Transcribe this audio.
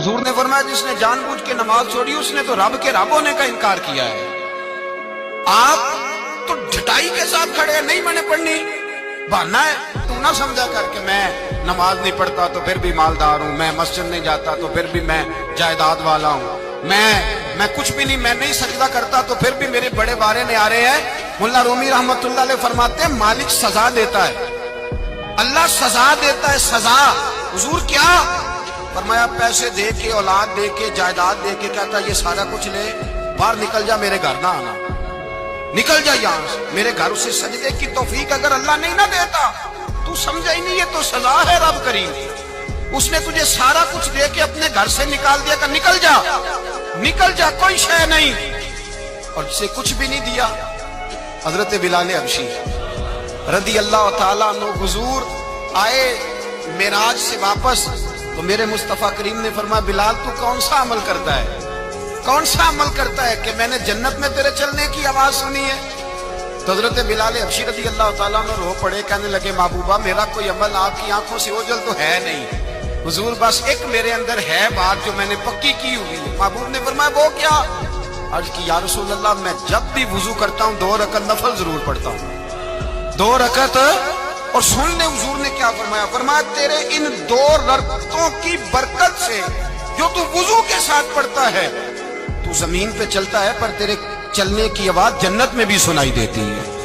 حضور نے فرمایا جس نے جان بوجھ کے نماز چھوڑی اس نے تو رب کے رب ہونے کا انکار کیا ہے۔ آپ تو ڈھٹائی کے ساتھ کھڑے ہیں، نہیں میں نے پڑھنی، بہانا ہے۔ تو نہ سمجھا کر کہ میں نماز نہیں پڑھتا تو پھر بھی مالدار ہوں، میں مسجد نہیں جاتا تو پھر بھی میں جائیداد والا ہوں، میں کچھ بھی نہیں، میں نہیں سجدہ کرتا تو پھر بھی میرے بڑے بارے نے آ رہے ہیں۔ مولا رومی رحمت اللہ علیہ فرماتے ہیں مالک سزا دیتا ہے، اللہ سزا دیتا ہے، سزا۔ حضور کیا؟ فرمایا پیسے دے کے، اولاد دے کے، جائیداد دے کے، کہتا یہ سارا کچھ لے، باہر نکل جا، میرے گھر نہ آنا، نکل جا یہاں سے میرے گھر۔ اسے سجدے کی توفیق اگر اللہ نہیں نہ دیتا تو سمجھا ہی نہیں، یہ تو سزا ہے رب کریم۔ اس نے تجھے سارا کچھ دے کے اپنے گھر سے نکال دیا کہ نکل جا، نکل جا، کوئی شے نہیں، اور جسے کچھ بھی نہیں دیا۔ حضرت بلال حبشی رضی اللہ تعالیٰ عنہ حضور آئے معراج سے واپس تو میرے مصطفیٰ کریم نے فرمایا بلال تو کون سا عمل کرتا ہے، کون سا عمل کرتا ہے کہ میں نے جنت میں تیرے چلنے کی آواز سنی ہے؟ تو حضرت بلال حبشی رضی اللہ تعالیٰ عنہ رو پڑے، کہنے لگے محبوبہ میرا کوئی عمل آپ کی آنکھوں سے اوجھل تو ہے نہیں، حضور بس ایک میرے اندر ہے بات جو میں نے پکی کی ہوئی ہے۔ محبوب نے فرمایا وہ کیا؟ عرض کی یا رسول اللہ میں جب بھی وضو کرتا ہوں 2 رکعت نفل ضرور پڑھتا ہوں، 2 رکعت۔ اور سن لے حضور نے کیا فرمایا، فرمایا تیرے ان 2 رکعتوں کی برکت سے جو تو وضو کے ساتھ پڑھتا ہے تو زمین پہ چلتا ہے پر تیرے چلنے کی آواز جنت میں بھی سنائی دیتی ہے۔